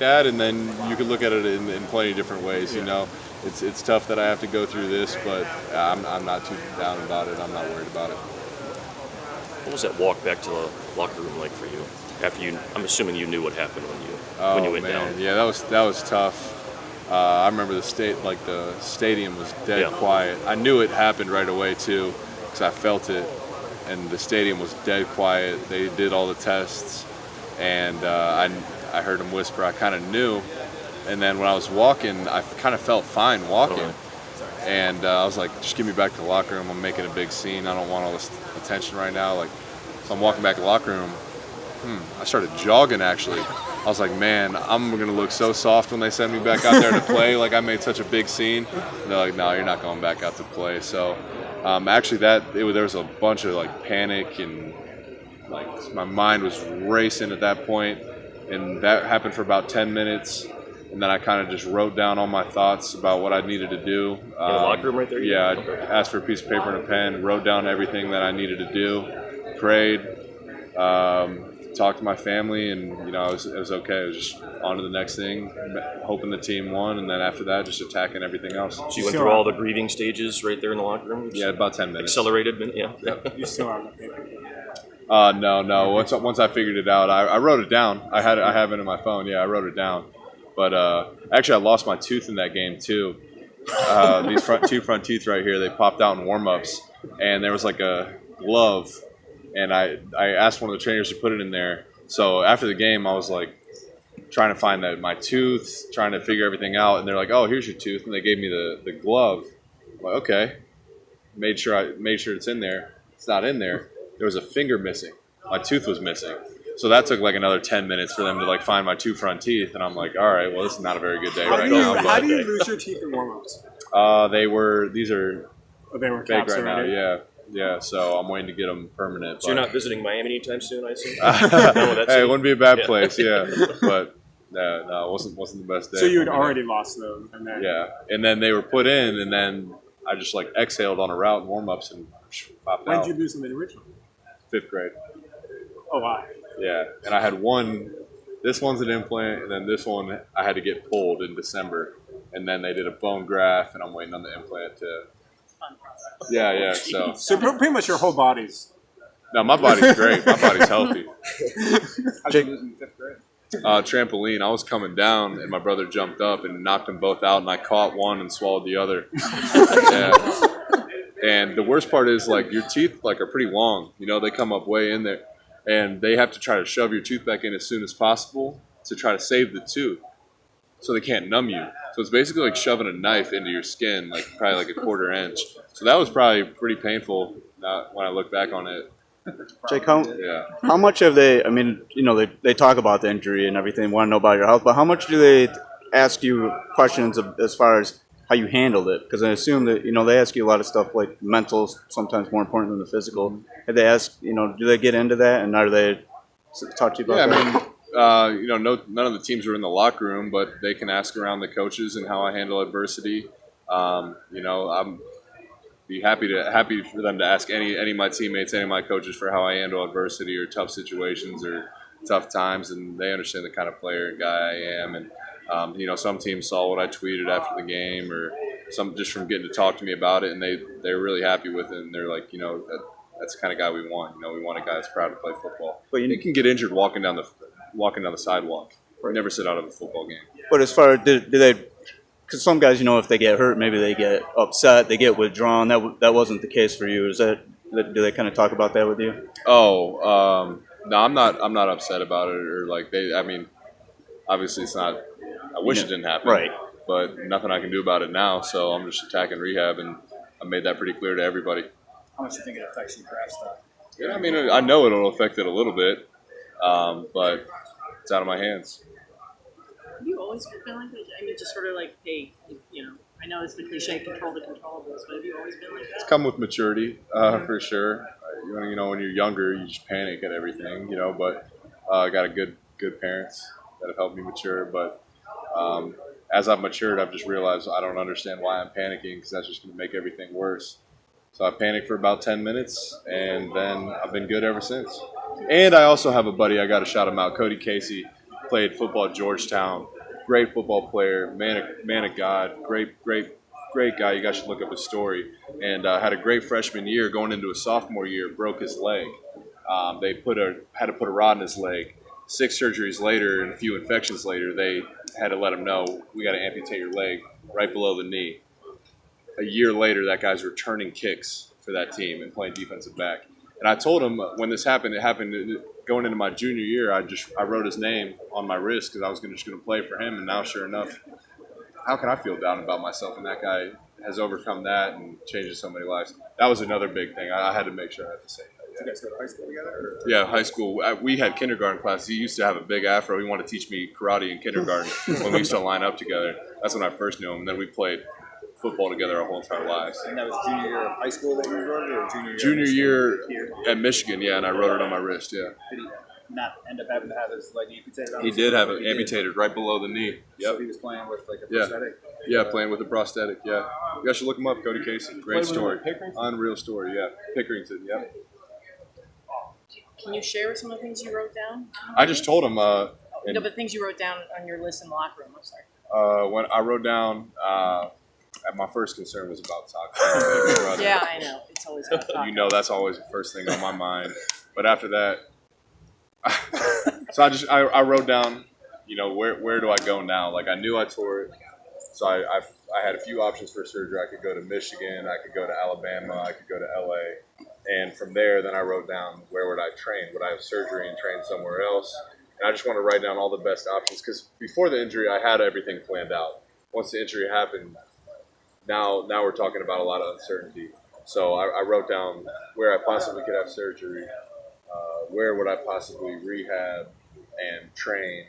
that, and then you could look at it in plenty of different ways. You know, it's tough that I have to go through this, but I'm not too down about it. I'm not worried about it. What was that walk back to the locker room like for you? After I'm assuming you knew what happened when you went down. Yeah, that was tough. I remember the stadium was dead quiet. I knew it happened right away too, because I felt it, and the stadium was dead quiet. They did all the tests, and I heard them whisper. I kind of knew, and then when I was walking, I kind of felt fine walking, and I was like, just get me back to the locker room. I'm making a big scene. I don't want all this attention right now. Like, so I'm walking back to the locker room. I started jogging, actually. I was like, man, I'm going to look so soft when they send me back out there to play. Like, I made such a big scene. And they're like, no, you're not going back out to play. So, actually, there was a bunch of, like, panic, and, like, my mind was racing at that point. And that happened for about 10 minutes. And then I kind of just wrote down all my thoughts about what I needed to do. In the locker room right there? Yeah, I asked for a piece of paper and a pen, wrote down everything that I needed to do, prayed, talked to my family, and it was okay. It was just on to the next thing, hoping the team won, and then after that, just attacking everything else. So you went through all the grieving stages right there in the locker room? Yeah, about 10 minutes. Accelerated minute, yeah. Yep. You still have the paper? No. Once I figured it out, I wrote it down. I have it in my phone. Yeah, I wrote it down. But actually, I lost my tooth in that game too. These two front teeth right here, they popped out in warm-ups, and there was like a glove. And I asked one of the trainers to put it in there. So after the game, I was like trying to find my tooth, trying to figure everything out. And they're like, "Oh, here's your tooth," and they gave me the glove. I'm like, okay, made sure it's in there. It's not in there. There was a finger missing. My tooth was missing. So that took like another 10 minutes for them to like find my two front teeth. And I'm like, all right, well, this is not a very good day right now. How do you lose your teeth in warm-ups? These are they were fake right now. already? Yeah, so I'm waiting to get them permanent. So you're not visiting Miami anytime soon, I assume? Hey, it wouldn't be a bad place, yeah. But no, it wasn't the best day. So you had already lost them, and then and then they were put in, and then I just like exhaled on a route in warm-ups and popped out. When did you lose them originally? 5th grade. Oh wow. Yeah, and I had one. This one's an implant, and then this one I had to get pulled in December, and then they did a bone graft, and I'm waiting on the implant to. Yeah. So pretty much your whole body's. No, my body's great. My body's healthy. How'd you lose in 5th grade? Trampoline. I was coming down, and my brother jumped up and knocked them both out, and I caught one and swallowed the other. Yeah. And the worst part is, like, your teeth like are pretty long. They come up way in there, and they have to try to shove your tooth back in as soon as possible to try to save the tooth, so they can't numb you. So it's basically like shoving a knife into your skin, like probably like a 1/4 inch. So that was probably pretty painful when I look back on it. Jake, how much have they, I mean, they talk about the injury and everything, want to know about your health, but how much do they ask you questions as far as how you handled it? Because I assume that, they ask you a lot of stuff like mental, sometimes more important than the physical. Have they asked, do they get into that, and are they talk to you about that? I mean, none of the teams are in the locker room, but they can ask around the coaches and how I handle adversity. I'm be happy for them to ask any of my teammates, any of my coaches for how I handle adversity or tough situations or tough times, and they understand the kind of player and guy I am. And some teams saw what I tweeted after the game, or some just from getting to talk to me about it, and they're really happy with it, and they're like, that's the kind of guy we want. We want a guy that's proud to play football. But you can get injured walking down the sidewalk. Right. Never sit out of a football game. But as far as do they? Because some guys, if they get hurt, maybe they get upset, they get withdrawn. That wasn't the case for you. Do they kind of talk about that with you? Oh, no, I'm not upset about it, or like obviously it's not. I wish it didn't happen, right? But nothing I can do about it now. So I'm just attacking rehab, and I made that pretty clear to everybody. How much do you think it affects your draft stock? Yeah, I know it'll affect it a little bit, but it's out of my hands. Have you always been like that? Just sort of like, hey, I know it's the cliche, control the controllables, but have you always been like that? It's come with maturity, for sure. When you're younger, you just panic at everything, but I got a good parents that have helped me mature. But as I've matured, I've just realized I don't understand why I'm panicking, because that's just going to make everything worse. So I panicked for about 10 minutes, and then I've been good ever since. And I also have a buddy, I got to shout him out, Cody Casey, played football at Georgetown. Great football player, man of God, great guy. You guys should look up his story. And had a great freshman year. Going into his sophomore year, broke his leg. They had to put a rod in his leg. 6 surgeries later and a few infections later, they had to let him know, we got to amputate your leg right below the knee. A year later, that guy's returning kicks for that team and playing defensive back. And I told him when this happened, it happened going into my junior year. I wrote his name on my wrist because I was just going to play for him. And now, sure enough, how can I feel down about myself? And that guy has overcome that and changes so many lives. That was another big thing. I had to make sure I had to say that. Did you guys go to high school together? Or? Yeah, high school. We had kindergarten class. He used to have a big afro. He wanted to teach me karate in kindergarten when we used to line up together. That's when I first knew him. And then we played football together our whole entire lives. And that was junior year of high school that you wrote it, or junior year at Michigan, yeah, and I wrote it on my wrist, yeah. Did he not end up having to have his leg amputated? He did have it amputated right below the knee. Yep. So he was playing with like a prosthetic? Yeah, playing with a prosthetic, yeah. You guys should look him up, Cody Casey. Great story. Unreal story, yeah. Pickerington, yeah. Can you share some of the things you wrote down? I just told him. No, but things you wrote down on your list in the locker room. I'm sorry. When I wrote down, my first concern was about Taco. Yeah, I know. It's always about Taco. You know, that's always the first thing on my mind. But after that, so I wrote down, you know, where do I go now? Like I knew I tore it, so I had a few options for surgery. I could go to Michigan, I could go to Alabama, I could go to LA. And from there, then I wrote down where would I train? Would I have surgery and train somewhere else? And I just want to write down all the best options because before the injury, I had everything planned out. Once the injury happened, now we're talking about a lot of uncertainty. So I wrote down where I possibly could have surgery, where would I possibly rehab and train,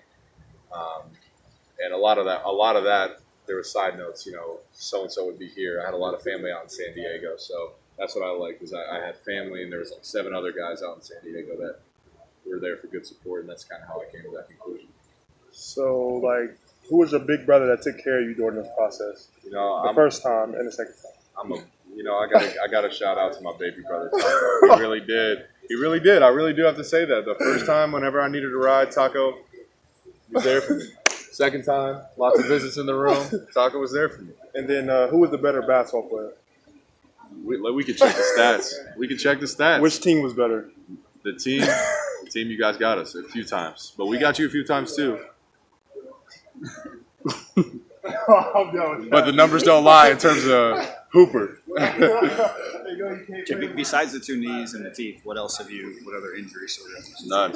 and a lot of that. There were side notes. You know, so and so would be here. I had a lot of family out in San Diego, so. That's what I liked is I had family, and there was like 7 other guys out in San Diego that were there for good support, and that's kind of how I came to that conclusion. So, like, who was your big brother that took care of you during this process? You know, the first time and the second time. I got to shout out to my baby brother Taco. He really did. He really did. I really do have to say that. The first time, whenever I needed a ride, Taco was there for me. Second time, lots of visits in the room. Taco was there for me. And then, who was the better basketball player? We could check the stats. We could check the stats. Which team was better? The team you guys got us a few times. But we got you a few times too. But the numbers don't lie in terms of Hooper. Besides the 2 knees and the teeth, what other injuries? None.